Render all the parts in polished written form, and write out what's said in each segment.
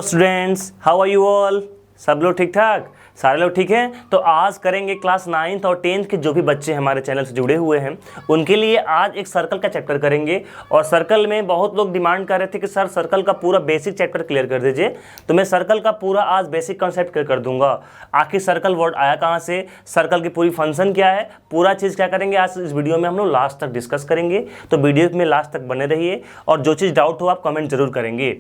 Students, how are you all? सब लोग ठीक ठाक, सारे लोग ठीक हैं। तो आज करेंगे क्लास 9th और 10th के जो भी बच्चे हमारे चैनल से जुड़े हुए हैं उनके लिए आज एक सर्कल का चैप्टर करेंगे। और सर्कल में बहुत लोग डिमांड कर रहे थे कि सर सर्कल का पूरा बेसिक चैप्टर क्लियर कर दीजिए, तो मैं सर्कल का पूरा आज बेसिक कॉन्सेप्ट क्लियर कर दूंगा। आखिर सर्कल वर्ड आया कहाँ से, सर्कल की पूरी फंक्शन क्या है, पूरा चीज़ क्या करेंगे आज इस वीडियो में हम लोग लास्ट तक डिस्कस करेंगे। तो वीडियो में लास्ट तक बने रहिए और जो चीज़ डाउट हो आप कमेंट जरूर करेंगे।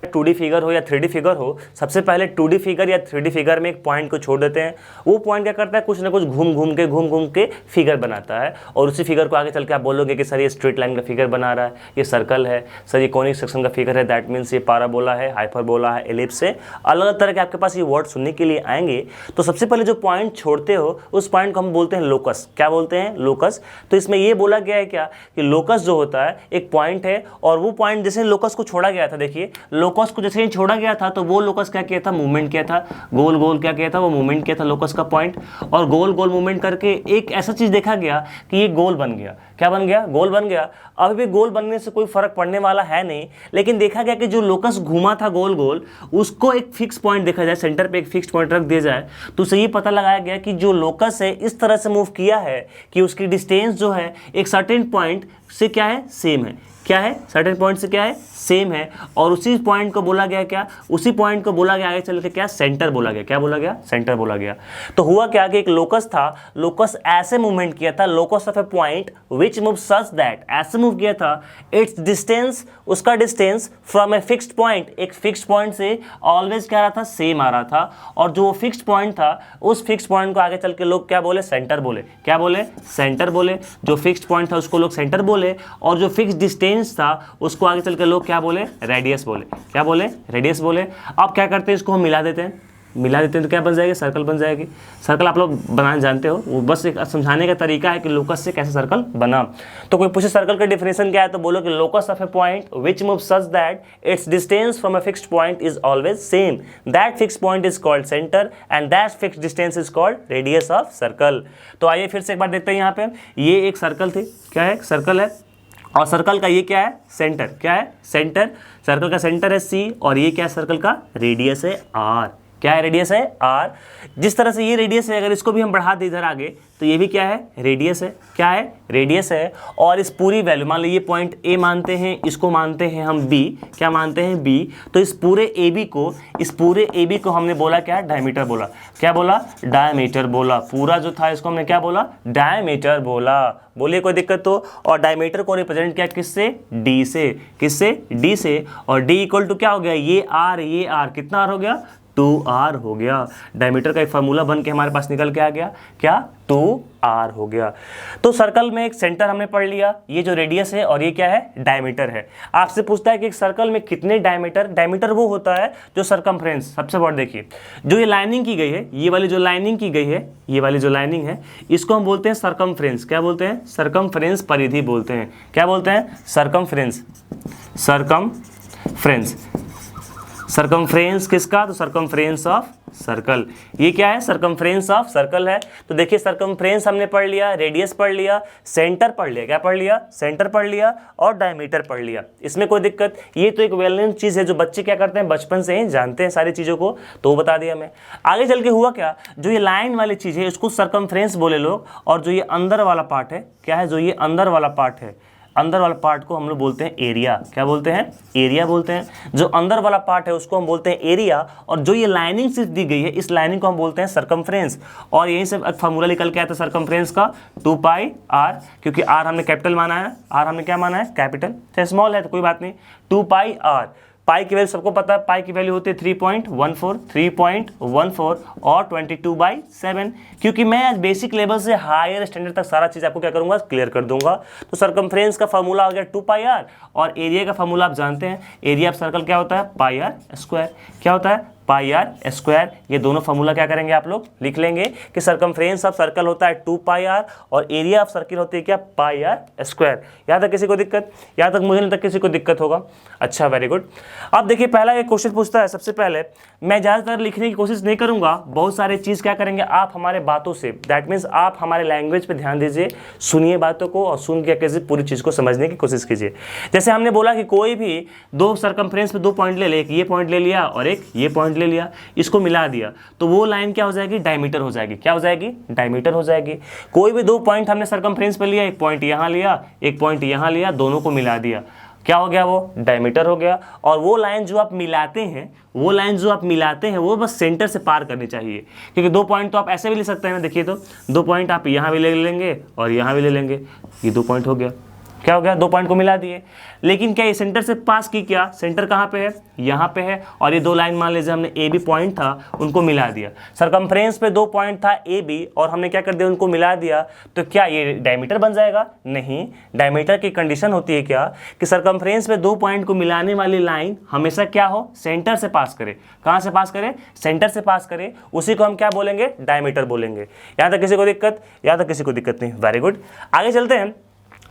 2D फिगर हो या 3D फिगर हो, सबसे पहले 2D फिगर या 3D फिगर में एक पॉइंट को छोड़ देते हैं। वो पॉइंट क्या करता है, कुछ ना कुछ घूम घूम के फिगर बनाता है और उसी फिगर को आगे चल के आप बोलोगे कि सर ये स्ट्रेट लाइन का फिगर बना रहा है, ये सर्कल है, सर ये कॉनिक सेक्शन का फिगर है, दैट मीन्स ये पाराबोला है, हाइपरबोला है, एलिप्स है। अलग अलग तरह के आपके पास ये वर्ड सुनने के लिए आएंगे। तो सबसे पहले जो पॉइंट छोड़ते हो उस पॉइंट को हम बोलते हैं लोकस। क्या बोलते हैं? लोकस। तो इसमें ये बोला गया है क्या कि लोकस जो होता है एक पॉइंट है और वो पॉइंट जैसे लोकस को छोड़ा गया था, देखिए लोकस को जैसे छोड़ा गया था तो वो लोकस क्या किया था, मूवमेंट किया था, गोल गोल क्या किया था, वो मूवमेंट किया था लोकस का पॉइंट। और गोल गोल मूवमेंट करके एक ऐसा चीज देखा गया कि ये गोल बन गया। क्या बन गया? गोल बन गया। अब भी गोल बनने से कोई फर्क पड़ने वाला है नहीं, लेकिन देखा गया कि जो लोकस घूमा था गोल गोल उसको एक फिक्स पॉइंट देखा जाए, सेंटर पे एक फिक्स पॉइंट रख दिया जाए, तो उससे ये पता लगाया गया कि जो लोकस है इस तरह से मूव किया है कि उसकी डिस्टेंस जो है एक सर्टेन पॉइंट से क्या है, सेम है। क्या है? सर्टेन पॉइंट से क्या है, सेम है। और उसी पॉइंट को बोला गया क्या, उसी पॉइंट को बोला गया आगे चल के क्या, सेंटर बोला गया। क्या बोला गया? सेंटर बोला गया। तो हुआ क्या कि एक लोकस था, लोकस ऐसे मूवमेंट किया था, locus of A point which move such that, ऐसे मूव किया था इट्स डिस्टेंस, उसका distance from a fixed point, एक फिक्स्ड पॉइंट से ऑलवेज क्या आ रहा था, सेम आ रहा था। और जो फिक्स्ड पॉइंट था उस फिक्स्ड पॉइंट को आगे चल के लोग क्या बोले, सेंटर बोले। क्या बोले? सेंटर बोले। जो फिक्स्ड पॉइंट था उसको लोग सेंटर बोले और जो फिक्स्ड डिस्टेंस था उसको आगे चल के लोग क्या बोले, रेडियस बोले। क्या बोले? रेडियस बोले। अब क्या करते हैं, इसको हम मिला देते हैं। मिला देते हैं तो क्या बन जाएगी, सर्कल बन जाएगी। सर्कल आप लोग बनाना जानते हो, वो बस एक समझाने का तरीका है कि लोकस से कैसे सर्कल बना। तो कोई पूछे सर्कल का डिफिनेशन क्या है तो बोलो कि locus of A point which move such that it's distance from a fixed point is always same, that fixed point is called centre and that fixed distance is called radius of circle. तो आइए फिर से एक बार देखते हैं। यहाँ पे ये एक सर्कल थी, क्या है, सर्कल है, और सर्कल का ये क्या है, सेंटर। क्या है? सेंटर। सर्कल का सेंटर है C और ये क्या है, सर्कल का रेडियस है R। क्या है? रेडियस है R। जिस तरह से ये रेडियस है, अगर इसको भी हम बढ़ा दें इधर आगे तो ये भी क्या है, रेडियस है। क्या है? रेडियस है। और इस पूरी वैल्यू, मान लो ये पॉइंट A मानते हैं, इसको मानते हैं हम B। क्या मानते हैं? B। तो इस पूरे AB को हमने बोला क्या, डायमीटर बोला। क्या बोला? डायमीटर बोला। पूरा जो था इसको हमने क्या बोला, डायमीटर बोला। बोलिए कोई दिक्कत तो। और डायमीटर को रिप्रेजेंट किया किससे, D से। किससे? D से। और D इक्वल टू क्या हो गया, ये R कितना R हो गया, 2R हो गया। डायमीटर का एक फार्मूला बन के हमारे पास निकल के आ गया, क्या, 2R हो गया। तो सर्कल में एक सेंटर हमने पढ़ लिया, ये जो रेडियस है और ये क्या है, डायमीटर है। आपसे पूछता है कि एक सर्कल में कितने डायमीटर, डायमीटर वो होता है जो सरकमफ्रेंस, सबसे बड़ा देखिए जो ये लाइनिंग की गई है, ये वाली जो लाइनिंग की गई है, ये वाली जो लाइनिंग है, इसको हम बोलते हैं सरकमफ्रेंस। क्या बोलते हैं? सरकमफ्रेंस परिधि बोलते हैं। क्या बोलते हैं? सरकमफ्रेंस। सरकमफ्रेंस। सरकमफ्रेंस किसका? तो सरकमफ्रेंस ऑफ सर्कल। ये क्या है, सरकमफ्रेंस ऑफ सर्कल है। तो देखिए सरकमफ्रेंस हमने पढ़ लिया, रेडियस पढ़ लिया, सेंटर पढ़ लिया। क्या पढ़ लिया? सेंटर पढ़ लिया और डायमीटर पढ़ लिया। इसमें कोई दिक्कत? ये तो एक वेल नोन चीज़ है जो बच्चे क्या करते हैं, बचपन से ही जानते हैं सारी चीज़ों को, तो वो बता दिया मैं। आगे चल के हुआ क्या, जो ये लाइन वाली चीज़ है इसको सरकमफ्रेंस बोले लोग, और जो ये अंदर वाला पार्ट है, क्या है, जो ये अंदर वाला पार्ट है, अंदर वाला पार्ट को हम लोग बोलते हैं एरिया। क्या बोलते हैं? एरिया बोलते हैं। जो अंदर वाला पार्ट है उसको हम बोलते हैं एरिया, और जो ये लाइनिंग सिर्फ दी गई है इस लाइनिंग को हम बोलते हैं सरकमफ्रेंस। और यहीं से एक फार्मूला निकल के आया था सरकमफ्रेंस का, 2πr, क्योंकि R हमने कैपिटल माना है, R हमने क्या माना है, कैपिटल, चाहे स्मॉल है तो कोई बात नहीं। 2πr, पाई की वैल्यू सबको पता है, पाई की वैल्यू होती है 3.14 और 22/7। क्योंकि मैं आज बेसिक लेवल से हायर स्टैंडर्ड तक सारा चीज़ आपको क्या करूंगा, क्लियर कर दूंगा। तो सरकमफ्रेंस का फार्मूला हो गया 2πr, और एरिया का फार्मूला आप जानते हैं, एरिया ऑफ सर्कल क्या होता है, πr²। क्या होता है? पाई आर स्क्वायर। ये दोनों फॉर्मूला क्या करेंगे आप लोग लिख लेंगे कि सरकमफ्रेंस ऑफ सर्कल होता है 2 पाई आर और एरिया ऑफ सर्किल होती है क्या, पाई आर स्क्वायर। यहाँ तक किसी को दिक्कत? यहाँ तक मुझे नहीं लगता किसी को दिक्कत होगा। अच्छा, वेरी गुड। अब देखिए पहला एक क्वेश्चन पूछता है। सबसे पहले मैं ज़्यादातर लिखने की कोशिश नहीं करूँगा, बहुत सारे चीज़ क्या करेंगे आप हमारे बातों से, दैट मीन्स आप हमारे लैंग्वेज पर ध्यान दीजिए, सुनिए बातों को और सुन के कैसे पूरी चीज़ को समझने की कोशिश कीजिए। जैसे हमने बोला कि कोई भी दो सरकमफ्रेंस पे 2 पॉइंट ले ले, एक ये पॉइंट ले लिया और एक ये पॉइंट ले लिया, इसको मिला दिया तो वो लाइन क्या हो जाएगी, डायमीटर हो जाएगी। क्या हो जाएगी, डायमीटर हो जाएगी। कोई भी 2 पॉइंट हमने सरकमफ्रेंस पे लिया, एक पॉइंट यहाँ लिया, एक पॉइंट यहाँ लिया, दोनों को मिला दिया, क्या हो गया, वो डायमीटर हो गया। और वो लाइन जो आप मिलाते हैं, वो लाइन जो आप मिलाते हैं वो बस सेंटर से पार करनी चाहिए, क्योंकि 2 पॉइंट तो आप ऐसे भी ले सकते हैं ना। देखिए तो 2 पॉइंट आप यहाँ भी ले लेंगे और यहाँ भी ले लेंगे, ये 2 पॉइंट हो गया। क्या हो गया, 2 पॉइंट को मिला दिए। लेकिन क्या ये सेंटर से पास की, क्या सेंटर कहाँ पे है, यहाँ पे है। और ये 2 लाइन मान लीजिए हमने ए बी पॉइंट था, उनको मिला दिया। सरकमफ्रेंस पे 2 पॉइंट था ए बी और हमने क्या कर दिया, उनको मिला दिया, तो क्या ये डायमीटर बन जाएगा? नहीं। डायमीटर की कंडीशन होती है क्या, कि सरकमफ्रेंस पे 2 पॉइंट को मिलाने वाली लाइन हमेशा क्या हो, सेंटर से पास करे। कहाँ से पास करे, सेंटर से पास करे, उसी को हम क्या बोलेंगे, डायमीटर बोलेंगे। यहाँ तक किसी को दिक्कत? यहाँ तक किसी को दिक्कत नहीं, वेरी गुड। आगे चलते हैं।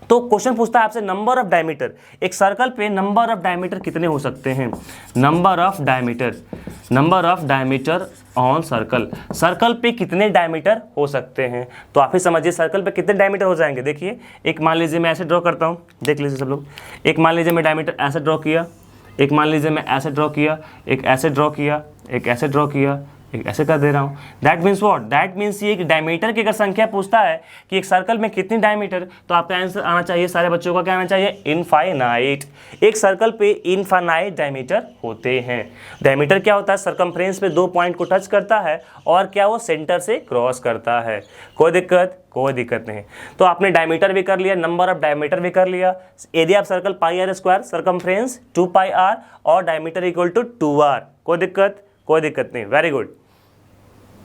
तो क्वेश्चन पूछता है आपसे नंबर ऑफ डायमीटर, एक सर्कल पे नंबर ऑफ डायमीटर कितने हो सकते हैं, number of diameter on circle, circle पे कितने डायमीटर हो सकते हैं। तो आप ही समझिए सर्कल पे कितने डायमीटर हो जाएंगे। देखिए एक मान लीजिए मैं ऐसे ड्रॉ करता हूँ, देख लीजिए सब लोग। एक मान लीजिए मैं डायमीटर ऐसे ड्रॉ किया, एक मान लीजिए मैं ऐसे ड्रॉ किया, एक ऐसे ड्रॉ किया, एक ऐसे ड्रॉ किया, एक ऐसे कर दे रहा हूँ। That means what, that means ये कि डायमीटर की अगर संख्या पूछता है कि एक सर्कल में कितनी डायमीटर, तो आपका आंसर आना चाहिए, सारे बच्चों का क्या आना चाहिए, इनफाइनाइट। एक सर्कल पे इनफाइनाइट डायमीटर होते हैं। डायमीटर क्या होता है, सरकमफ्रेंस पे 2 पॉइंट को टच करता है और क्या वो सेंटर से क्रॉस करता है। कोई दिक्कत? कोई दिक्कत नहीं। तो आपने डायमीटर भी कर लिया, नंबर ऑफ डायमीटर भी कर लिया, area of circle pi r square, circumference 2 pi r और डायमीटर इक्वल टू 2r। कोई दिक्कत? कोई दिक्कत नहीं, वेरी गुड।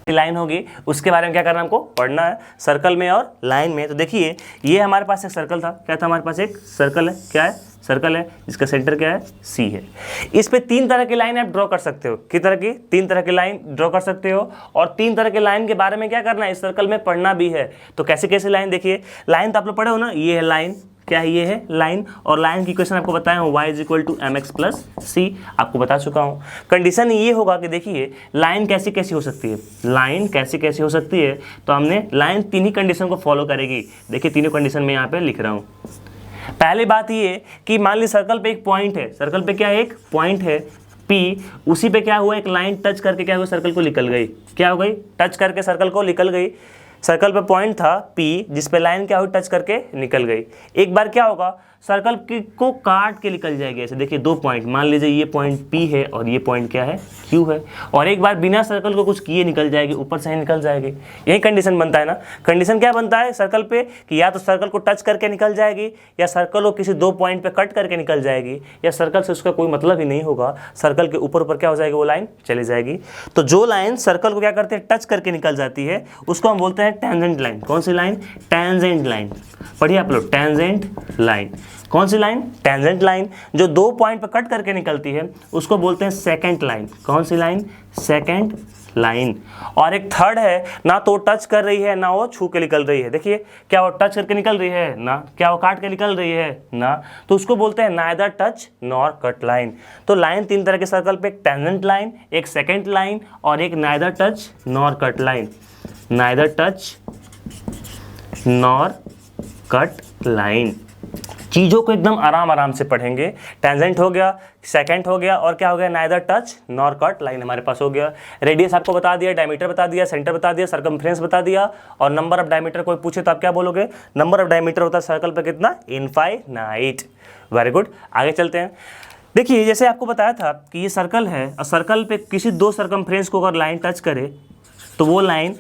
लाइन होगी उसके बारे में क्या करना हमको पढ़ना है, सर्कल में और लाइन में। तो देखिए ये हमारे पास एक सर्कल था, क्या था हमारे पास, एक सर्कल है, क्या है, सर्कल है, जिसका सेंटर क्या है, सी है। इस पे 3 तरह की लाइन आप ड्रॉ कर सकते हो। किस तरह की? 3 तरह की लाइन ड्रॉ कर सकते हो। और 3 तरह की लाइन के बारे में क्या करना है, इस सर्कल में पढ़ना भी है। तो कैसे कैसे लाइन, देखिए लाइन तो आप लोग पढ़े हो ना, ये है लाइन, क्या है, ये है लाइन। और लाइन की इक्वेशन आपको बताया हूँ, y = mx + c, आपको बता चुका हूँ। कंडीशन ये होगा कि देखिए लाइन कैसी कैसी हो सकती है, लाइन कैसी कैसी हो सकती है। तो हमने लाइन 3 ही कंडीशन को फॉलो करेगी। देखिए तीनों कंडीशन में यहाँ पे लिख रहा हूँ। पहली बात ये कि मान ली सर्कल पे एक पॉइंट है, सर्कल पे क्या है, एक पॉइंट है P, उसी पे क्या हुआ, एक लाइन टच करके क्या हुआ, सर्कल को निकल गई। क्या हो गई, टच करके सर्कल को निकल गई। सर्कल पे पॉइंट था P, जिस पे लाइन क्या हुई, टच करके निकल गई। एक बार क्या होगा, सर्कल को काट के निकल जाएगी ऐसे। देखिए 2 पॉइंट, मान लीजिए ये पॉइंट P है और ये पॉइंट क्या है, Q है। और एक बार बिना सर्कल को कुछ किए निकल जाएगी, ऊपर से ही निकल जाएगी। यही कंडीशन बनता है ना। कंडीशन क्या बनता है सर्कल पे, कि या तो सर्कल को टच करके निकल जाएगी, या सर्कल को किसी 2 पॉइंट पे कट करके निकल जाएगी, या सर्कल से उसका कोई मतलब ही नहीं होगा, सर्कल के ऊपर ऊपर क्या हो जाएगी, वो लाइन चली जाएगी। तो जो लाइन सर्कल को क्या करते हैं, टच करके निकल जाती है, उसको हम बोलते हैं टेंजेंट लाइन। कौन सी लाइन, टेंजेंट लाइन। पढ़िए आप लोग, टेंजेंट लाइन। कौन सी लाइन, टेंजेंट लाइन। जो 2 पॉइंट पर कट करके निकलती है उसको बोलते हैं सेकंड लाइन। कौन सी लाइन, सेकंड लाइन। और एक थर्ड है, ना तो टच कर रही है ना वो छू के निकल रही है। देखिए क्या वो टच करके निकल रही है ना, क्या वो काट के निकल रही है ना, तो उसको बोलते हैं neither touch nor cut line. तो लाइन 3 तरह के सर्कल पे, एक टेंजेंट लाइन, एक सेकंड लाइन और एक neither touch nor cut line. Neither touch nor cut line. चीज़ों को एकदम आराम आराम से पढ़ेंगे। टेंजेंट हो गया, सेकंड हो गया, और क्या हो गया, neither touch nor cut line हमारे पास हो गया। रेडियस आपको बता दिया, डायमीटर बता दिया, सेंटर बता दिया, सरकमफ्रेंस बता दिया, और नंबर ऑफ डायमीटर कोई पूछे तो आप क्या बोलोगे, नंबर ऑफ डायमीटर होता है सर्कल पे कितना, इनफाइनाइट। वेरी गुड, आगे चलते हैं। देखिए जैसे आपको बताया था कि ये सर्कल है और सर्कल पे किसी 2 सरकमफ्रेंस को अगर लाइन टच करे तो वो लाइन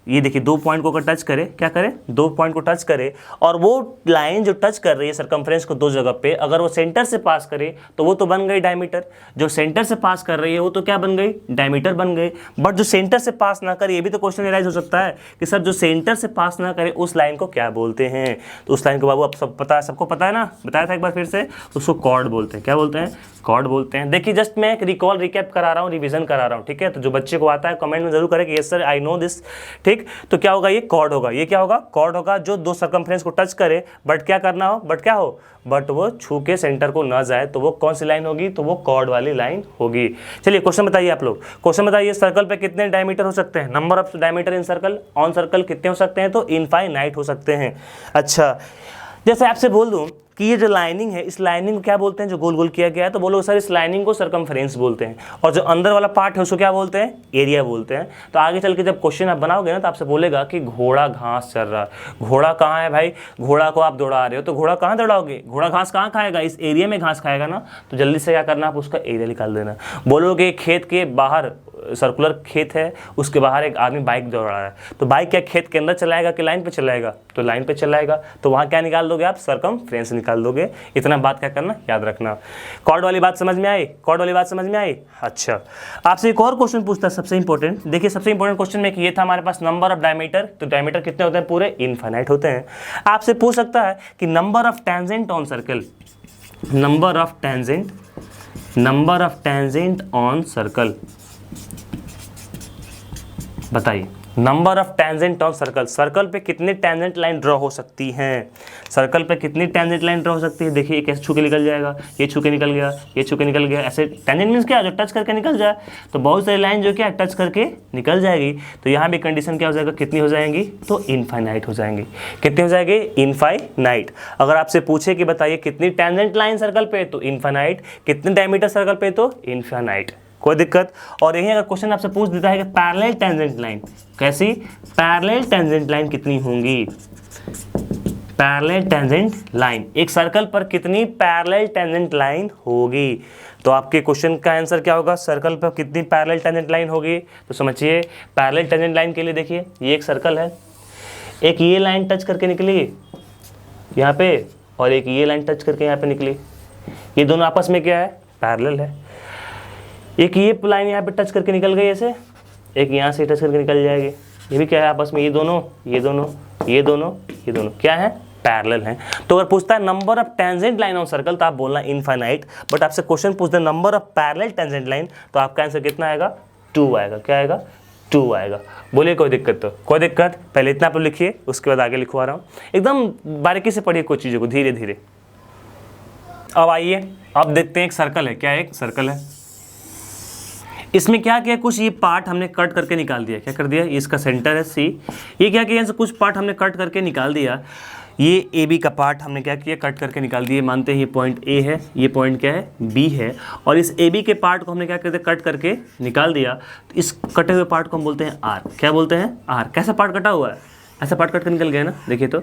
ये देखिए 2 पॉइंट को अगर टच करे, क्या करे, 2 पॉइंट को टच करे, और वो लाइन जो टच कर रही है सरकमफ्रेंस को 2 जगह पे, अगर वो सेंटर से पास करे तो वो तो बन गई डायमीटर। जो सेंटर से पास कर रही है वो तो क्या बन गई, डायमीटर बन गई। बट जो सेंटर से पास ना करे, ये भी तो क्वेश्चन एराइज हो सकता है कि सर जो सेंटर से पास ना करे उस लाइन को क्या बोलते हैं। तो उस लाइन को बाबू आप सब पता है, सबको पता है ना, बताया था एक बार फिर से, उसको कॉर्ड बोलते हैं। क्या बोलते हैं, कॉर्ड बोलते हैं। देखिए जस्ट मैं एक रिकॉल रिकैप करा रहा हूँ, रिवीजन करा रहा हूँ, ठीक है। तो जो बच्चे को आता है कमेंट में जरूर करें कि yes sir I know this, ठीक। तो क्या होगा, ये कॉर्ड होगा। ये क्या होगा, कॉर्ड होगा, जो 2 सर्कमफ्रेंस को टच करे, बट क्या करना हो, बट क्या हो, बट वो छू के सेंटर को ना जाए, तो वो कौन सी लाइन होगी, तो वो कॉर्ड वाली लाइन होगी। चलिए क्वेश्चन बताइए आप लोग, क्वेश्चन बताइए, सर्कल पे कितने डायमीटर हो सकते हैं, number of diameter in circle, on circle कितने हो सकते हैं, तो इनफाइनाइट हो सकते हैं। अच्छा, जैसे आपसे बोल दूं कि ये जो लाइनिंग है, इस लाइनिंग को क्या बोलते हैं, जो गोल गोल किया गया है, तो बोलो सर इस लाइनिंग को सर्कमफ्रेंस बोलते हैं, और जो अंदर वाला पार्ट है उसको क्या बोलते हैं, एरिया बोलते हैं। तो आगे चल के जब क्वेश्चन आप बनाओगे ना, तो आपसे बोलेगा कि घोड़ा घास चर रहा है। घोड़ा कहाँ है भाई, घोड़ा को आप दौड़ा रहे हो, तो घोड़ा कहाँ दौड़ाओगे, घोड़ा घास कहाँ खाएगा, इस एरिया में घास खाएगा ना। तो जल्दी से क्या करना, आप उसका एरिया निकाल देना। बोलोगे खेत के बाहर, सर्कुलर खेत है, उसके बाहर एक आदमी बाइक दौड़ा रहा है, तो बाइक क्या खेत के अंदर चलाएगा कि लाइन पे चलाएगा, तो लाइन पे चलाएगा, तो वहाँ क्या निकाल दोगे आप, सर्कमफ्रेंस निकाल दोगे। इतना बात क्या करना, याद रखना। कॉर्ड वाली बात समझ में आई, कॉर्ड वाली बात समझ में आई। अच्छा, आपसे एक और क्वेश्चन पूछता है सबसे इंपॉर्टेंट। देखिए सबसे इंपॉर्टेंट क्वेश्चन में कि ये था हमारे पास नंबर ऑफ डायमीटर, तो डायमीटर कितने होते हैं, पूरे इनफाइनाइट होते हैं। आपसे पूछ सकता है कि number of tangent on circle, number of tangent, number of tangent on circle, बताइए number of tangent on circle, circle पे कितनी टेंजेंट लाइन ड्रॉ हो सकती हैं, सर्कल पे कितनी टेंजेंट लाइन ड्रॉ हो सकती है। देखिए एक ऐसे छू के निकल जाएगा, ये छू के निकल गया, ये छू के निकल गया, ऐसे टेंजेंट मीन्स क्या, जो टच करके निकल जाए। तो बहुत सारी लाइन जो क्या टच करके निकल जाएगी, तो यहाँ भी कंडीशन क्या हो जाएगा, कितनी हो जाएंगी, तो इनफाइनाइट हो जाएंगी। कितनी हो जाएगी, इनफाइनाइट। अगर आपसे पूछे कि बताइए कितनी टेंजेंट लाइन सर्कल पे, तो इनफाइनाइट। कितने डायमीटर सर्कल पे, तो इनफाइनाइट, कोई दिक्कत। और यही अगर क्वेश्चन आपसे पूछ देता है कि पैरेलल टेंजेंट लाइन, कैसी, पैरेलल टेंजेंट लाइन कितनी होंगी, पैरेलल टेंजेंट लाइन, एक सर्कल पर कितनी पैरेलल टेंजेंट लाइन होगी, तो आपके क्वेश्चन का आंसर क्या होगा, सर्कल पर कितनी पैरेलल टेंजेंट लाइन होगी। तो समझिए पैरेलल टेंजेंट लाइन के लिए देखिए ये एक सर्कल है, एक ये लाइन टच करके निकली यहाँ पे, और एक ये लाइन टच करके यहाँ पे निकली, ये दोनों आपस में क्या है, पैरेलल है। एक ये लाइन यहाँ पे टच करके निकल गई ऐसे, एक यहाँ से टच करके निकल जाएगी, ये भी क्या है आपस में, ये दोनों, ये दोनों, ये दोनों, ये दोनों क्या है, पैरेलल हैं। तो अगर पूछता है number of tangent line on circle, तो आप बोलना इनफाइनाइट। बट आपसे क्वेश्चन पूछते हैं number of parallel tangent line, तो आपका आंसर कितना आएगा, 2 आएगा। क्या आएगा, 2 आएगा। बोलिए कोई दिक्कत, तो कोई दिक्कत, पहले इतना पर लिखिए, उसके बाद आगे लिखवा रहा हूँ। एकदम बारीकी से पढ़िए कुछ चीज़ों को, धीरे धीरे। अब आइए, अब देखते हैं एक सर्कल है, क्या है, एक सर्कल है, इसमें क्या किया, कुछ ये पार्ट हमने कट करके निकाल दिया। क्या कर दिया, इसका सेंटर है सी, ये क्या किया, कुछ पार्ट हमने कट करके निकाल दिया। ये ए बी का पार्ट हमने क्या किया, कट करके निकाल दिए। मानते हैं ये पॉइंट ए है, ये पॉइंट क्या है, बी है, और इस ए बी के पार्ट को हमने क्या करते, कट करके निकाल दिया। तो इस कटे हुए पार्ट को हम बोलते हैं आर। क्या बोलते हैं, आर। कैसा पार्ट कटा हुआ है, ऐसा पार्ट कट कर निकल गया ना। देखिए तो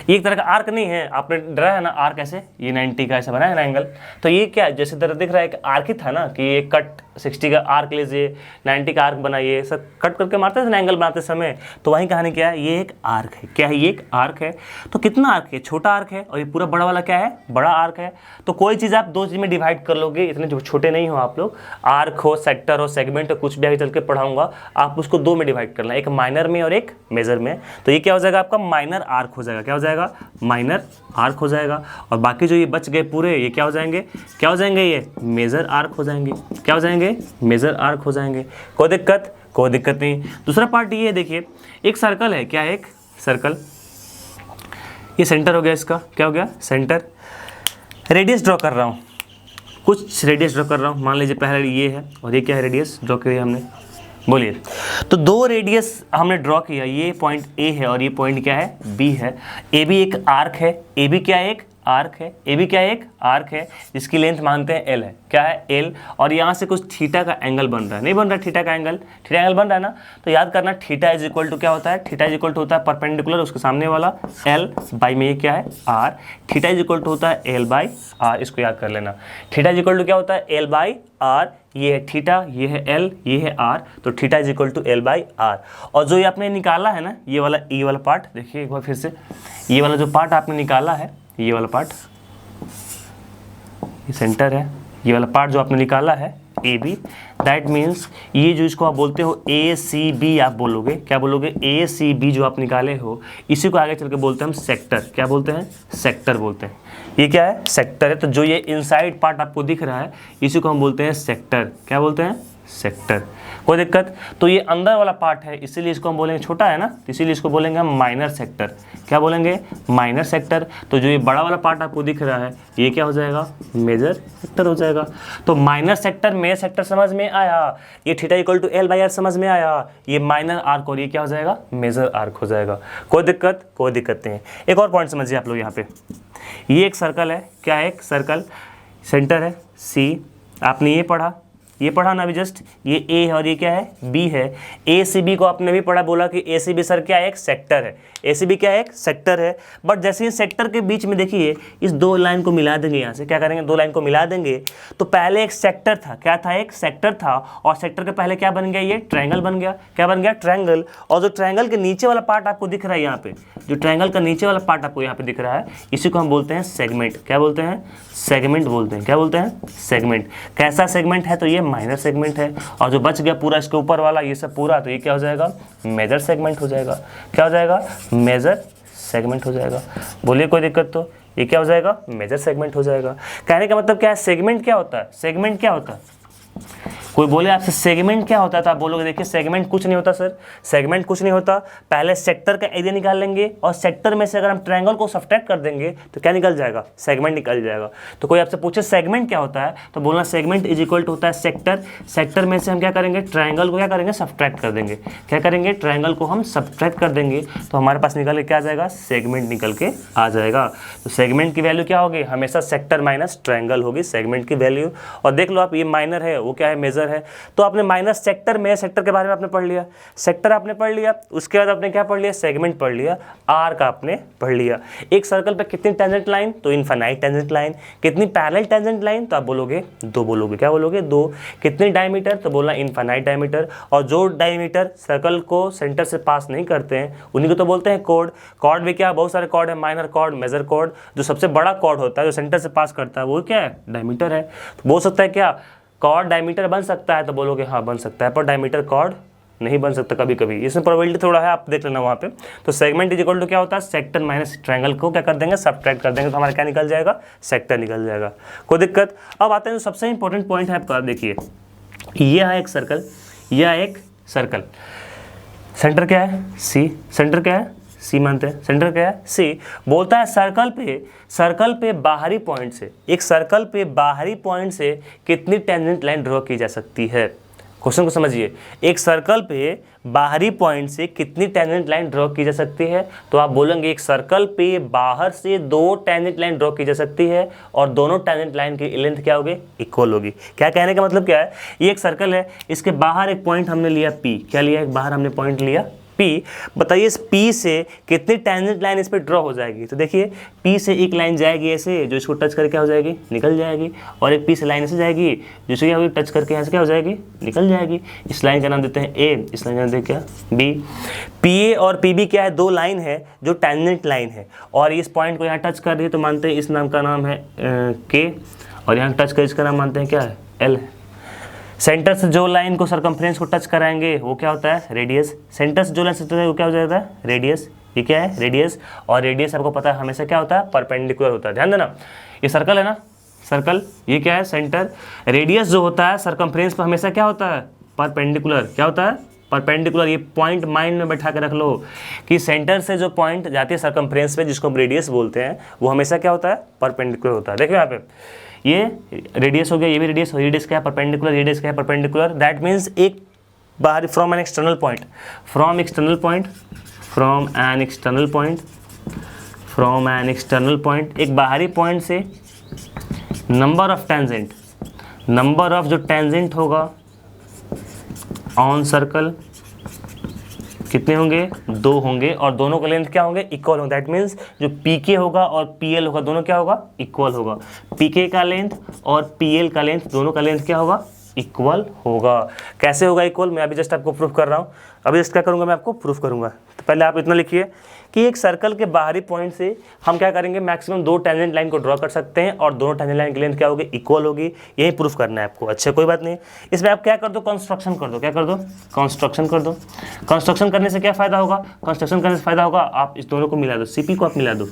ये एक तरह का आर्क नहीं है, आपने डरा है ना आर्क कैसे, ये 90 का ऐसा बना है ना एंगल, तो ये क्या जैसे तरह दिख रहा है, एक आर्क ही था ना, कि ये कट 60 का आर्क लीजिए, 90 का आर्क बनाइए, सब कट करके मारते थे ना एंगल बनाते समय। तो वही कहानी क्या है, ये एक आर्क है। क्या है, ये एक आर्क है। तो कितना आर्क है, छोटा आर्क है, और ये पूरा बड़ा वाला क्या है, बड़ा आर्क है। तो कोई चीज़ आप 2 चीज़ में डिवाइड कर लोगे, इतने जो छोटे नहीं हो आप लोग, आर्क हो, सेक्टर हो, सेगमेंट हो, कुछ भी आगे चल के पढ़ाऊंगा, आप उसको 2 में डिवाइड करना, एक माइनर में और एक मेजर में। तो ये क्या हो जाएगा, आपका माइनर आर्क हो जाएगा। क्या हो जाएगा, माइनर आर्क हो जाएगा। और बाकी जो ये बच गए पूरे, ये क्या हो जाएंगे, क्या हो जाएंगे, ये मेजर आर्क हो जाएंगे। क्या हो जाएंगे, मेजर आर्क हो जाएंगे। कोई दिक्कत, कोई दिक्कत नहीं। दूसरा पार्ट ये देखिए, एक सर्कल है, क्या है, एक सर्कल, ये सेंटर हो गया इसका, क्या हो गया, सेंटर। रेडियस ड्रॉ कर रहा हूँ, कुछ रेडियस ड्रॉ कर रहा हूँ। मान लीजिए पहले ये है, और ये क्या है, रेडियस ड्रॉ किया हमने। बोलिए, तो 2 रेडियस हमने ड्रॉ किया, ये पॉइंट ए है और ये पॉइंट क्या है, बी है। ए भी एक आर्क है, ए भी क्या है, एक आर्क है, ए बी क्या है, एक आर्क है जिसकी लेंथ मानते हैं एल है, क्या है एल, और यहाँ से कुछ थीटा का एंगल बन रहा है, नहीं बन रहा थीटा का एंगल, थीटा एंगल बन रहा है ना, तो याद करना थीटा इज इक्वल टू क्या होता है, थीटा इज इक्वल टू होता है परपेंडिकुलर उसके सामने वाला एल बाई में ये क्या है r, theta is equal to होता है एल बाई आर, इसको याद कर लेना, थीटा इज इक्वल टू क्या होता है एल बाई आर, ये है थीटा, ये है एल, ये है आर, तो theta is equal to L by r. और जो ये आपने निकाला है ना ये वाला पार्ट देखिए एक बार फिर से, ये वाला जो पार्ट आपने निकाला है, ये वाला पार्ट, ये सेंटर है, ये वाला पार्ट जो आपने निकाला है ए बी, दैट मीन्स ये जो इसको आप बोलते हो ए सी बी, आप बोलोगे क्या बोलोगे, ए सी बी जो आप निकाले हो इसी को आगे चल के बोलते हैं हम सेक्टर, क्या बोलते हैं, सेक्टर बोलते हैं। ये क्या है, सेक्टर है, तो जो ये इनसाइड पार्ट आपको दिख रहा है इसी को हम बोलते हैं सेक्टर, क्या बोलते हैं, सेक्टर। कोई दिक्कत, तो ये अंदर वाला पार्ट है इसीलिए इसको हम बोलेंगे, छोटा है ना तो इसीलिए इसको बोलेंगे हम माइनर सेक्टर, क्या बोलेंगे, माइनर सेक्टर। तो जो ये बड़ा वाला पार्ट आपको दिख रहा है ये क्या हो जाएगा, मेजर सेक्टर हो जाएगा। तो माइनर सेक्टर मेजर सेक्टर समझ में आया, ये theta equal to L by r समझ में आया, ये माइनर आर्क और ये क्या हो जाएगा, मेजर आर्क हो जाएगा। कोई दिक्कत नहीं है। एक और पॉइंट समझिए आप लोग, यहाँ पे ये एक सर्कल है, क्या है, एक सर्कल, सेंटर है सी, आपने ये पढ़ा ना अभी जस्ट, ये ए है और ये क्या है बी है, ए सी बी को आपने भी पढ़ा, बोला कि ए सी बी सर क्या है, एक सेक्टर है, ए सी बी क्या है, एक सेक्टर है। बट जैसे ही सेक्टर के बीच में देखिए इस दो लाइन को मिला देंगे, यहाँ से क्या करेंगे, दो लाइन को मिला देंगे, तो पहले एक सेक्टर था, क्या था, एक सेक्टर था, और सेक्टर के पहले क्या बन गया, ये ट्रायंगल बन गया, क्या बन गया, ट्रायंगल। और जो ट्रायंगल के नीचे वाला पार्ट आपको दिख रहा है यहाँ पे, जो ट्रायंगल का नीचे वाला पार्ट आपको यहाँ पे दिख रहा है इसी को हम बोलते हैं सेगमेंट, क्या बोलते हैं, सेगमेंट बोलते हैं, क्या बोलते हैं, सेगमेंट। कैसा सेगमेंट है, तो ये माइनर सेगमेंट है, और जो बच गया पूरा इसके ऊपर वाला ये सब पूरा, तो ये क्या हो जाएगा, मेजर सेगमेंट हो जाएगा, क्या हो जाएगा, मेजर सेगमेंट हो जाएगा। बोलिए कोई दिक्कत, तो ये क्या हो जाएगा, मेजर सेगमेंट हो जाएगा। कहने का मतलब क्या है, सेगमेंट क्या होता है, सेगमेंट क्या होता है, कोई बोले आपसे सेगमेंट क्या होता है तो आप बोलोगे देखिए सेगमेंट कुछ नहीं होता सर, सेगमेंट कुछ नहीं होता, पहले सेक्टर का एरिया निकाल लेंगे और सेक्टर में से अगर हम ट्रायंगल को सब्ट्रैक्ट कर देंगे तो क्या निकल जाएगा, सेगमेंट निकल जाएगा। तो कोई आपसे पूछे सेगमेंट क्या होता है तो बोलना सेगमेंट इज इक्वल टू होता है सेक्टर, सेक्टर में से हम क्या करेंगे, ट्रायंगल को क्या करेंगे, सब्ट्रैक्ट कर देंगे, क्या करेंगे, ट्रायंगल को हम सब्ट्रैक्ट कर देंगे, तो हमारे पास निकल के क्या आ जाएगा, सेगमेंट निकल के आ जाएगा। तो सेगमेंट की वैल्यू क्या होगी, हमेशा सेक्टर माइनस ट्रायंगल होगी सेगमेंट की वैल्यू। और देख लो आप, ये माइनर है वो क्या है, मेजर है। तो आपने माइनस सेक्टर में सेक्टर के बारे में आपने पढ़ लिया, सेक्टर आपने पढ़ लिया, उसके बाद आपने क्या पढ़ लिया, सेगमेंट पढ़ लिया, आर का आपने पढ़ लिया। एक सर्कल पे कितनी टेंजेंट लाइन, तो इनफाइनाइट टेंजेंट लाइन। कितनी पैरेलल टेंजेंट लाइन, तो आप बोलोगे दो, बोलोगे क्या बोलोगे, दो। कितनी डायमीटर, तो बोलना इनफाइनाइट डायमीटर। और जो डायमीटर सर्कल को सेंटर से पास नहीं करते हैं उन्हीं को तो बोलते हैं कॉर्ड। कॉर्ड भी क्या, बहुत सारे कॉर्ड है, माइनर कॉर्ड, मेजर कॉर्ड। जो सबसे बड़ा कॉर्ड होता है जो सेंटर से पास करता है वो क्या है, डायमीटर है। तो बोल सकता है क्या, कॉर्ड डायमीटर बन सकता है, तो बोलोगे हाँ बन सकता है, पर डायमीटर कॉर्ड नहीं बन सकता कभी कभी, इसमें प्रोबेबिलिटी थोड़ा है, आप देख लेना वहाँ पे। तो सेगमेंट इज इक्वल टू क्या होता है, सेक्टर माइनस ट्रायंगल को क्या कर देंगे, सब्ट्रैक्ट कर देंगे, तो हमारा क्या निकल जाएगा, सेक्टर निकल जाएगा। कोई दिक्कत। अब आते हैं जो सबसे इंपॉर्टेंट पॉइंट है आपका, देखिए यह है एक सर्कल, यह एक सर्कल, सेंटर क्या है, सी, सेंटर क्या है, सी मानते हैं, सेंटर क्या है, सी। बोलता है सर्कल पे बाहरी पॉइंट से, एक सर्कल पे बाहरी पॉइंट से कितनी टेंजेंट लाइन ड्रॉ की जा सकती है। क्वेश्चन को समझिए, एक सर्कल पे बाहरी पॉइंट से कितनी टेंजेंट लाइन ड्रॉ की जा सकती है, तो आप बोलेंगे एक सर्कल पे बाहर से दो टेंजेंट लाइन ड्रॉ की जा सकती है और दोनों टेंजेंट लाइन की लेंथ क्या होगी, इक्वल होगी। क्या कहने का मतलब क्या है, ये एक सर्कल है, इसके बाहर एक पॉइंट हमने लिया पी, क्या लिया, एक बाहर हमने पॉइंट लिया पी। बताइए इस पी से कितनी टेंजेंट लाइन इस पर ड्रॉ हो जाएगी, तो देखिए पी से एक लाइन जाएगी ऐसे, जो इसको टच करके क्या हो जाएगी, निकल जाएगी। और एक पी से लाइन ऐसे जाएगी जो क्या होगी, टच करके यहाँ से क्या हो जाएगी, निकल जाएगी। इस लाइन का नाम देते हैं ए, इस लाइन का नाम देते हैं क्या, बी। पी ए और पी बी क्या है, दो लाइन है जो टेंजेंट लाइन है, और इस पॉइंट को यहाँ टच कर रही है तो मानते हैं इस नाम का नाम है के, और यहाँ टच कर इसका नाम मानते हैं क्या है, एल है। सेंटर से जो लाइन को सरकमफ्रेंस को टच कराएंगे वो क्या होता है, रेडियस। सेंटर से जो लाइन से वो क्या हो जाता है, रेडियस। ये क्या है, रेडियस। और रेडियस आपको पता है हमेशा क्या होता है, परपेंडिकुलर होता है। ध्यान देना, ये सर्कल है ना, सर्कल, ये क्या है, सेंटर। रेडियस जो होता है सरकमफ्रेंस पर हमेशा क्या होता है, परपेंडिकुलर। क्या होता है, परपेंडिकुलर। ये पॉइंट माइंड में बैठा के रख लो कि सेंटर से जो पॉइंट जाती है सरकमफ्रेंस पे, जिसको हम रेडियस बोलते हैं, वो हमेशा क्या होता है, परपेंडिकुलर होता है। देखो यहाँ पे ये रेडियस हो गया, ये भी रेडियस, रेडियस क्या है, परपेंडिकुलर, रेडियस क्या है, परपेंडिकुलर। दैट मीन्स एक बाहर from an external point, from external point, from an external point, from an external point, एक बाहरी पॉइंट से, number of tangent, number of जो टेंजेंट होगा ऑन सर्कल कितने होंगे, 2 होंगे, और दोनों का लेंथ क्या होंगे, इक्वल होंगे। दैट मीन्स जो पीके होगा और पीएल होगा दोनों क्या होगा, इक्वल होगा। पीके का लेंथ और पीएल का लेंथ, दोनों का लेंथ क्या होगा, इक्वल होगा। कैसे होगा इक्वल, मैं अभी जस्ट आपको प्रूफ कर रहा हूँ। अभी जस्ट क्या करूँगा, मैं आपको प्रूफ करूँगा। तो पहले आप इतना लिखिए कि एक सर्कल के बाहरी पॉइंट से हम क्या करेंगे, मैक्सिमम 2 टेंजेंट लाइन को ड्रॉ कर सकते हैं और दोनों टेंजेंट लाइन की लेंथ क्या होगी, इक्वल होगी। यही प्रूफ करना है आपको। अच्छा कोई बात नहीं, इसमें आप क्या कर दो, कंस्ट्रक्शन कर दो। क्या कर दो, कंस्ट्रक्शन कर दो। कंस्ट्रक्शन करने से क्या फ़ायदा होगा, कंस्ट्रक्शन करने से फ़ायदा होगा, आप इस दोनों को मिला दो, सीपी को आप मिला दो।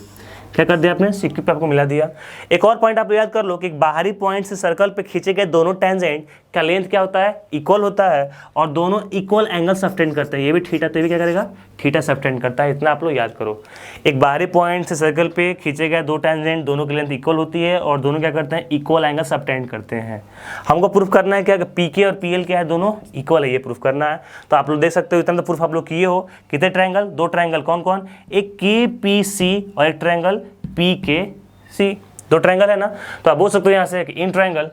क्या कर दिया आपने, सीक्यू पे आपको मिला दिया। एक और पॉइंट आप याद कर लो कि बाहरी पॉइंट से सर्कल पे खींचे गए दोनों टेंजेंट का लेंथ क्या होता है, इक्वल होता है, और दोनों इक्वल एंगल सब्टेंड करते हैं। ये भी थीटा, तो ये भी क्या करेगा, थीटा सब्टेंड करता है। इतना आप लोग याद करो। एक बाहरी पॉइंट से सर्कल पे खींचे गए 2 टेंजेंट, दोनों की लेंथ इक्वल होती है और दोनों क्या करते हैं, इक्वल एंगल सब्टेंड करते हैं। हमको प्रूफ करना है क्या, पीके और पीएल क्या है, दोनों इक्वल है, ये प्रूफ करना है। तो आप लोग देख सकते हो, इतना तो प्रूफ आप लोग किए हो। कितने ट्रायंगल, 2 ट्रायंगल, कौन कौन, एक KPC और एक ट्रायंगल PKC, 2 ट्रायंगल है ना। तो आप बोल सकते हो यहाँ से इन ट्रायंगल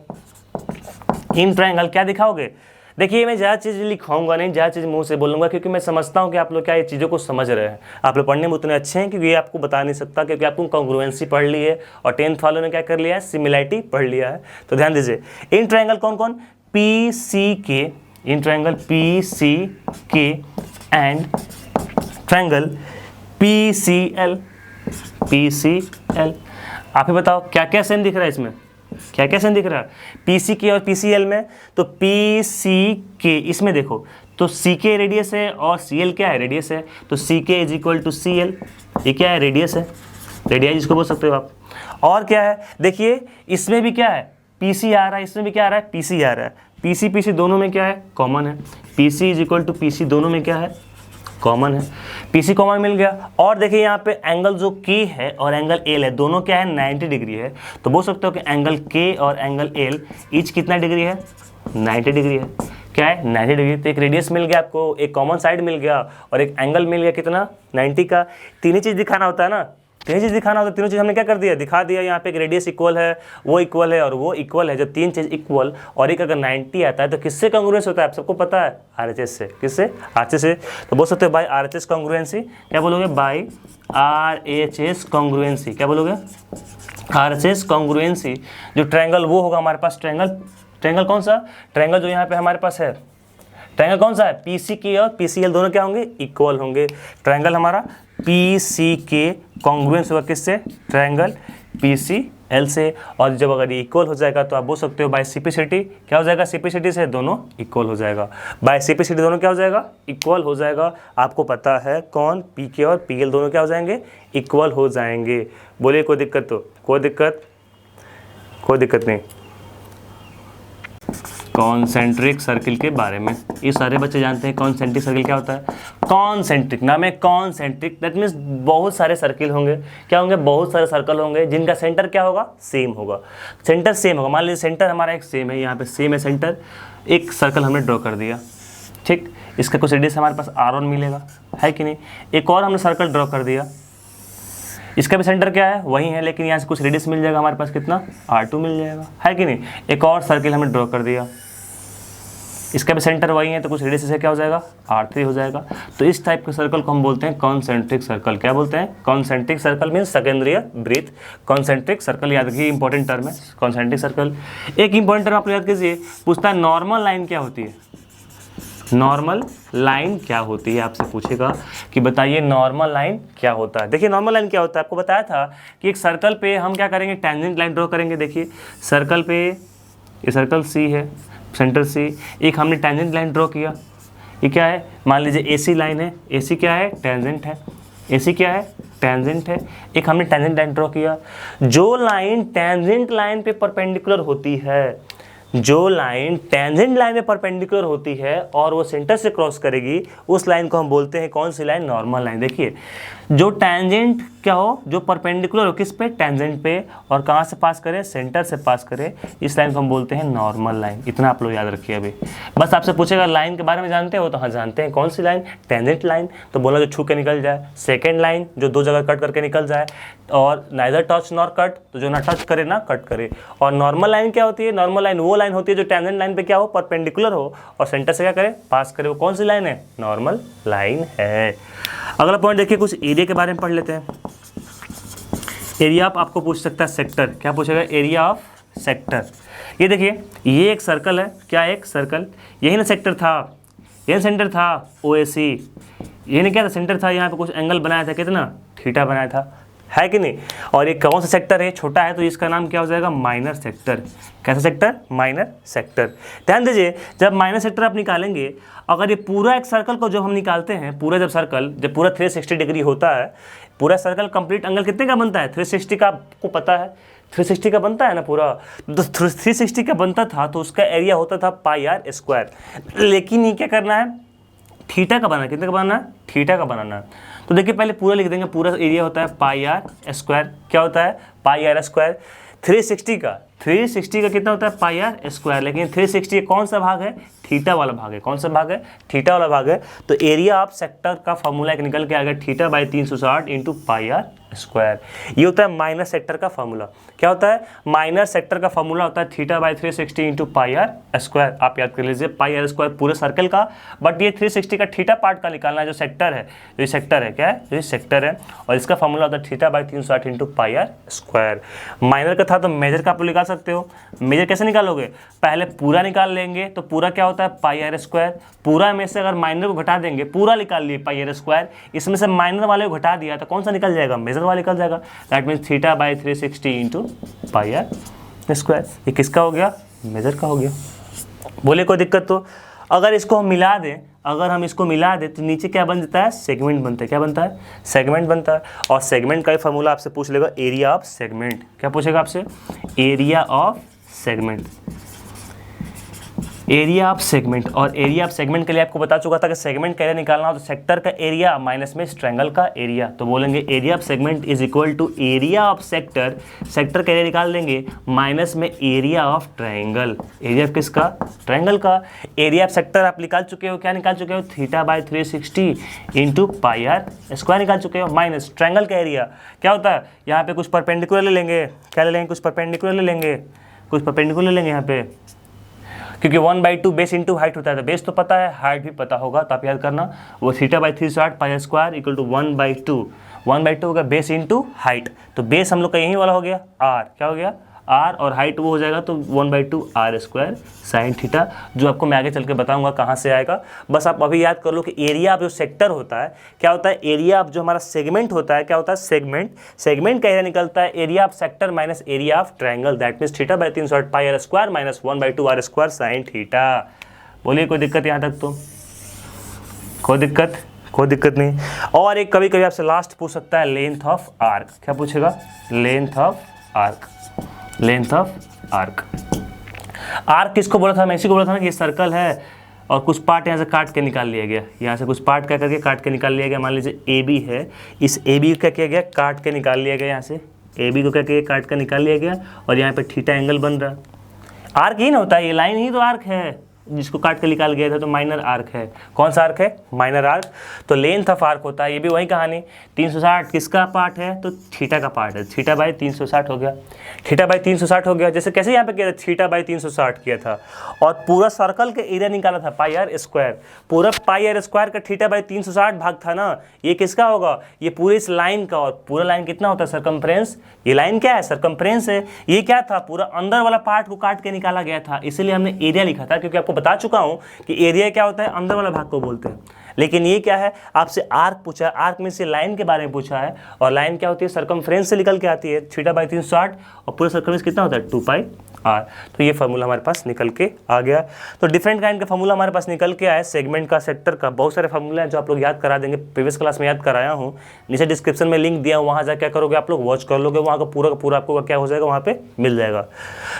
क्या दिखाओगे। देखिए मैं ज़्यादा चीज़ लिखाऊंगा नहीं, ज़्यादा चीज़ मुंह से बोलूँगा, क्योंकि मैं समझता हूँ कि आप लोग क्या ये चीज़ों को समझ रहे हैं। आप लोग पढ़ने में उतने अच्छे हैं क्योंकि ये आपको बता नहीं सकता, क्योंकि आपको कॉन्ग्रुएंसी पढ़ ली है और 10th वालों ने क्या कर लिया है, सिमिलैरिटी पढ़ लिया है। तो ध्यान दीजिए, इन ट्रायंगल कौन कौन, PCK, in triangle PCK and triangle PCL। आप ही बताओ क्या क्या सेम दिख रहा है इसमें, क्या क्या सेम दिख रहा है PCK और PCL में। तो PCK इसमें देखो तो CK रेडियस है और CL क्या है, रेडियस है। तो CK is equal to CL, ये क्या है, रेडियस है, रेडियस जिसको बोल सकते हो आप। और क्या है, देखिए इसमें भी क्या है, PC आ रहा है, इसमें भी क्या आ रहा है, PC आ रहा है। PC दोनों में क्या है, कॉमन है। PC is equal to PC दोनों में क्या है, कॉमन है। PC कॉमन मिल गया। और देखिए यहाँ पे एंगल जो K है और एंगल L है, दोनों क्या है, 90 डिग्री है। तो बोल सकते हो कि एंगल K और एंगल L ईच कितना डिग्री है, 90 डिग्री है। क्या है, 90 डिग्री। तो एक रेडियस मिल गया आपको, एक कॉमन साइड मिल गया और एक एंगल मिल गया कितना, 90 का। तीन ही चीज़ दिखाना होता है ना, तीन चीज़ दिखाना होता है। तीनों चीज़ हमने क्या कर दिया, दिखा दिया। यहाँ पे एक रेडियस इक्वल है, वो इक्वल है और वो इक्वल है। जब 3 चीज़ इक्वल और एक अगर 90 आता है तो किससे कॉन्ग्रुएंस होता है, आप सबको पता है, RHS से। किससे, RHS से। तो बोल सकते हो बाय RHS कॉन्ग्रुएंसी। क्या बोलोगे, बाय RHS कॉन्ग्रुएंसी। क्या बोलोगे, RHS कॉन्ग्रुएंसी। जो ट्रायंगल वो होगा हमारे पास, ट्रायंगल कौन सा, ट्रायंगल जो यहाँ पे हमारे पास है, ट्रायंगल कौन सा है, PCK और PCL दोनों क्या होंगे, इक्वल होंगे। ट्रायंगल हमारा PCK कॉन्ग्रुएंस होगा किससे, ट्रायंगल PCL से। और जब अगर ये इक्वल हो जाएगा तो आप बोल सकते हो बाय CPCT, क्या हो जाएगा, CPCT से दोनों इक्वल हो जाएगा। बाय CPCT दोनों क्या हो जाएगा, इक्वल हो जाएगा। आपको पता है कौन, PK और PL दोनों क्या हो जाएंगे, इक्वल हो जाएंगे। बोलिए कोई दिक्कत, तो कोई दिक्कत नहीं। कॉन्सेंट्रिक सर्किल के बारे में ये सारे बच्चे जानते हैं। कॉन्सेंट्रिक सर्किल क्या होता है, कॉन्सेंट्रिक नाम है, कॉन्सेंट्रिक दैट मीन्स बहुत सारे सर्किल होंगे। क्या होंगे, बहुत सारे सर्कल होंगे जिनका सेंटर क्या होगा, सेम होगा। सेंटर सेम होगा, मान लीजिए सेंटर हमारा एक सेम है, यहाँ पे सेम है सेंटर। एक सर्कल हमने ड्रॉ कर दिया, ठीक, इसका कुछ रेडियस हमारे पास R1 मिलेगा, है कि नहीं। एक और हमने सर्कल ड्रॉ कर दिया, इसका भी सेंटर क्या है, वही है, लेकिन यहाँ से कुछ रेडियस मिल जाएगा हमारे पास, कितना, R2 मिल जाएगा, है कि नहीं। एक और सर्किल हमने ड्रॉ कर दिया, इसका भी सेंटर वही है, तो कुछ रेडियस से क्या हो जाएगा, R3 हो जाएगा। तो इस टाइप के सर्कल को हम बोलते हैं कॉन्सेंट्रिक सर्कल। क्या बोलते हैं, concentric circle means secondary breath. Concentric circle याद रखिए, इंपॉर्टेंट टर्म है कॉन्सेंट्रिक सर्कल। एक इंपॉर्टेंट टर्म आप याद कीजिए, पूछता है नॉर्मल लाइन क्या होती है, नॉर्मल लाइन क्या होती है, आपसे पूछेगा कि बताइए नॉर्मल लाइन क्या होता है। देखिए नॉर्मल लाइन क्या होता है, आपको बताया था कि एक सर्कल पे हम क्या करेंगे, टेंजेंट लाइन ड्रॉ करेंगे। देखिए सर्कल पे, ये सर्कल C है, सेंटर C, एक हमने टेंजेंट लाइन ड्रॉ किया। ये क्या है, मान लीजिए AC लाइन है, AC क्या है, टेंजेंट है, AC क्या है, टेंजेंट है। एक हमने टेंजेंट लाइन ड्रॉ किया। जो लाइन टेंजेंट लाइन पे परपेंडिकुलर होती है, जो लाइन टेंजेंट लाइन में परपेंडिकुलर होती है और वो सेंटर से क्रॉस करेगी, उस लाइन को हम बोलते हैं कौन सी लाइन, नॉर्मल लाइन। देखिए जो टेंजेंट क्या हो, जो परपेंडिकुलर हो किस पे, टेंजेंट पे, और कहाँ से पास करे, सेंटर से पास करे, इस लाइन को हम बोलते हैं नॉर्मल लाइन। इतना आप लोग याद रखिए। अभी बस आपसे पूछेगा लाइन के बारे में जानते हो, तो हाँ जानते हैं। कौन सी लाइन, टेंजेंट लाइन, तो बोला जो छू के निकल जाए। सेकेंड लाइन जो दो जगह कट करके निकल जाए, और नाइदर टच नॉर कट, तो जो ना टच करे ना कट करे। और नॉर्मल लाइन क्या होती है, नॉर्मल लाइन वो लाइन होती है जो टेंजेंट लाइन पे क्या हो, परपेंडिकुलर हो, और सेंटर से क्या करे, पास करे। वो कौन सी लाइन है, नॉर्मल लाइन है। अगला पॉइंट देखिए, कुछ एरिया के बारे में पढ़ लेते हैं। एरिया ऑफ आपको पूछ सकता है सेक्टर, क्या पूछेगा, एरिया ऑफ सेक्टर। ये देखिए, ये एक सर्कल है, क्या एक सर्कल, यही ना सेक्टर था, यही सेंटर था OAC, ये नहीं क्या था, सेंटर था। यहाँ पे कुछ एंगल बनाया था, कितना, थीटा बनाया था, है कि नहीं। और ये कौन सा सेक्टर है, छोटा है, तो इसका नाम क्या हो जाएगा, माइनर सेक्टर। कैसा सेक्टर, माइनर सेक्टर। ध्यान दीजिए, जब माइनर सेक्टर आप निकालेंगे, अगर ये पूरा एक सर्कल को जब हम निकालते हैं, पूरा जब सर्कल जब पूरा 360 डिग्री होता है, पूरा सर्कल कंप्लीट एंगल कितने का बनता है, 360 का, आपको पता है 360 का बनता है ना पूरा। तो 360 का बनता था, तो उसका एरिया होता था πr²। लेकिन ये क्या करना है, थीटा का बनाना, कितने का बनाना है, थीटा का बनाना। तो देखिए पहले पूरा लिख देंगे, पूरा एरिया होता है πr²। क्या होता है, πr²। 360 का कितना होता है, πr²। लेकिन 360 कौन सा भाग है, थीटा वाला भाग है। कौन सा भाग है, थीटा वाला भाग है। तो एरिया ऑफ सेक्टर का फॉर्मूला एक निकल के आ गया, θ/360 × πr²। ये होता है माइनर सेक्टर का फॉर्मूला। क्या होता है, माइनर सेक्टर का फॉर्मूला होता है θ/360 × πr²। आप याद कर लीजिए, πr² पूरे सर्कल का, बट ये 360 का थीटा पार्ट का निकालना है, जो सेक्टर है, ये सेक्टर है, क्या है, ये सेक्टर है। और इसका फॉर्मूला होता है θ/360 × πr²। माइनर का था तो मेजर का आप निकाल सकते हो। मेजर कैसे निकालोगे, पहले पूरा निकाल लेंगे, तो पूरा क्या होता है, πr²। पूरा में से अगर माइनर को घटा देंगे, पूरा निकाल लिए πr², इसमें से माइनर वाले को घटा दिया, तो कौन सा निकल जाएगा, मेजर वाला निकल जाएगा। That means θ/360 × πr²। ये किसका हो गया, मेजर का हो गया। बोले कोई दिक्कत तो। अगर इसको हम मिला दें, अगर हम इसको मिला दें, तो नीचे क्या बन जाता है, सेगमेंट बनता है। क्या बनता है, सेगमेंट बनता है। और सेगमेंट का ही फॉर्मूला आपसे पूछ लेगा, एरिया ऑफ सेगमेंट। क्या पूछेगा आपसे, area of segment, area of segment. और एरिया ऑफ सेगमेंट के लिए आपको बता चुका था कि सेगमेंट का एरिया निकालना हो तो सेक्टर का एरिया माइनस में इस ट्रायंगल का एरिया। तो बोलेंगे area of segment is equal to area of sector, sector का एरिया निकाल देंगे, माइनस में area of triangle. Area of किसका, ट्रायंगल का। एरिया ऑफ सेक्टर आप निकाल चुके हो, क्या निकाल चुके हो, θ/360 × πr² निकाल चुके हो, माइनस ट्रायंगल का एरिया। क्या होता है, यहाँ पे कुछ परपेंडिकुलर ले लेंगे, क्या ले लेंगे, कुछ परपेंडिकुलर ले लेंगे, कुछ परपेंडिकुलर ले लेंगे यहाँ पे, क्योंकि 1/2 बेस इंटू हाइट होता है। तो बेस तो पता है, हाइट भी पता होगा, तो आप याद करना, वो θ/360 πr² = 1/2। 1/2 होगा बेस इंटू हाइट। तो बेस हम लोग का यही वाला हो गया, r। क्या हो गया, r, और हाइट वो हो जाएगा तो 1/2 r² sin थीटा, जो आपको मैं आगे चल के बताऊंगा कहाँ से आएगा। बस आप अभी याद कर लो कि एरिया ऑफ जो सेक्टर होता है, क्या होता है, एरिया ऑफ जो हमारा सेगमेंट होता है, क्या होता है, सेगमेंट। सेगमेंट का एरिया निकलता है area of sector minus area of triangle. That means θ/360 πr² minus 1/2 r² sin theta. बोलिए कोई दिक्कत यहाँ तक तो, कोई दिक्कत, कोई दिक्कत नहीं। और एक कभी कभी आपसे लास्ट पूछ सकता है, लेंथ ऑफ आर्क। क्या पूछेगा, length of arc, length of arc. Arc किसको बोला था, मैं इसी को बोला था ना कि ये सर्कल है और कुछ पार्ट यहाँ से काट के निकाल लिया गया, यहाँ से कुछ पार्ट क्या करके काट के निकाल लिया गया। मान लीजिए AB है, इस AB को क्या किया गया, काट के निकाल लिया गया, यहाँ से AB को क्या किया, काट के निकाल लिया गया, और यहाँ पे थीटा एंगल बन रहा। आर्क ही ना होता है, ये लाइन ही तो आर्क है, जिसको काट के निकाल गया था, तो माइनर आर्क है। कौन सा आर्क है, माइनर आर्क। तो लेंथ ऑफ आर्क होता है, ये भी वही कहानी। 360 किसका पार्ट है, तो थीटा का पार्ट है, θ/360 हो गया, θ/360 हो गया। जैसे कैसे यहाँ पे किया था, θ/360 किया था, और पूरा सर्कल के एरिया निकाला था πr²। पूरा πr² का θ/360 भाग था ना, ये किसका होगा, ये पूरे इस लाइन का। और पूरा लाइन कितना होता है, सरकमफ्रेंस। ये लाइन क्या है, सरकमफ्रेंस है। ये क्या था, पूरा अंदर वाला पार्ट को काट के निकाला गया था, इसीलिए हमने एरिया लिखा था, क्योंकि आपको बता चुका हूं कि एरिया क्या होता है, अंदर वाला भाग को बोलते हैं। लेकिन ये क्या है, आपसे आर्क पूछा है, आर्क में से लाइन के बारे में पूछा है, और लाइन क्या होती है, सरकमफ्रेंस से निकल के आती है, θ/360, और पूरा सरकमफ्रेंस कितना होता है, 2πr। तो ये फार्मूला हमारे पास निकल के आ गया। तो डिफरेंट काइंड का फार्मूला हमारे पास निकल के आया, सेगमेंट का, सेक्टर का, बहुत सारे फार्मूला हैं जो आप लोग याद करा देंगे, प्रीवियस क्लास में याद कराया हूँ। नीचे डिस्क्रिप्शन में लिंक दिया, वहाँ जा क्या करोगे आप लोग, वॉच कर लोगे, वहाँ का पूरा आपको क्या हो जाएगा, वहाँ पे मिल जाएगा।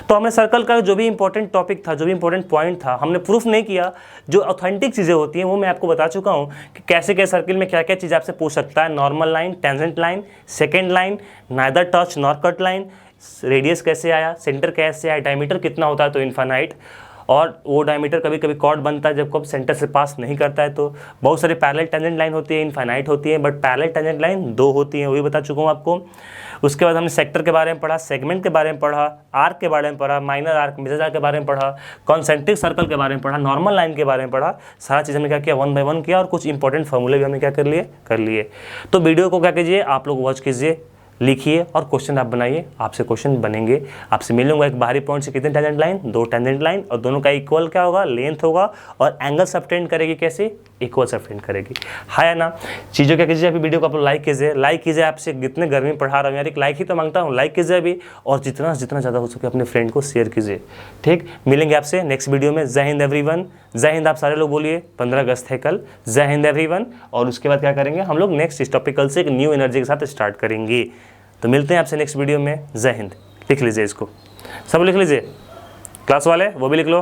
तो हमने सर्कल का जो भी इंपॉर्टेंट टॉपिक था, जो भी इंपॉर्टेंट पॉइंट था, हमने प्रूफ नहीं किया। जो ऑथेंटिक चीज़ें होती हैं वो मैं आपको बता चुका चुका हूँ कि कैसे कैसे सर्किल में क्या क्या चीज़ आपसे पूछ सकता है। Normal line, tangent line, second line, neither touch nor cut line, radius कैसे आया, सेंटर कैसे आया, डायमीटर कितना होता है तो इन्फानाइट, और वो डायमीटर कभी कभी कॉर्ड बनता है जब कब सेंटर से पास नहीं करता है। तो बहुत सारे पैरेलल टेंजेंट लाइन होती है, इनफाइनाइट होती है, बट पैरेलल टेंजेंट लाइन 2 होती हैं, वही बता चुका हूँ आपको। उसके बाद हमने सेक्टर के बारे में पढ़ा, सेगमेंट के बारे में पढ़ा, आर्क के बारे में पढ़ा, माइनर आर्क, मेजर आर्क के बारे में पढ़ा, कॉन्सेंट्रिक सर्कल के बारे में पढ़ा, नॉर्मल लाइन के बारे में पढ़ा। सारा चीज़ हमने क्या किया, 1 बाय 1 किया, और कुछ इंपॉर्टेंट फॉर्मूले भी हमने क्या कर लिए। तो वीडियो को क्या कीजिए, आप लोग वॉच कीजिए, लिखिए और क्वेश्चन आप बनाइए, आपसे क्वेश्चन बनेंगे। आपसे मिलूंगा एक बाहरी पॉइंट से कितने टेंजेंट लाइन, 2 टेंजेंट लाइन, और दोनों का इक्वल क्या होगा, लेंथ होगा, और एंगल सबटेंड करेगी कैसे, इक्वल सबटेंड करेगी। है ना। चीज़ों क्या कीजिए, अभी वीडियो को आप लाइक कीजिए, आपसे जितने गर्मी में पढ़ा रहा हूँ यार, एक लाइक ही तो मांगता हूँ, लाइक कीजिए अभी, और जितना ज़्यादा हो सके अपने फ्रेंड को शेयर कीजिए। ठीक, मिलेंगे आपसे नेक्स्ट वीडियो में। जय हिंद एवरीवन। जय हिंद आप सारे लोग बोलिए, 15 अगस्त है कल। जय हिंद एवरीवन। और उसके बाद क्या करेंगे हम लोग, नेक्स्ट इस टॉपिक कल से एक न्यू एनर्जी के साथ स्टार्ट करेंगे। तो मिलते हैं आपसे नेक्स्ट वीडियो में। जय हिंद। लिख लीजिए इसको, सब लिख लीजिए, क्लास वाले वो भी लिख लो।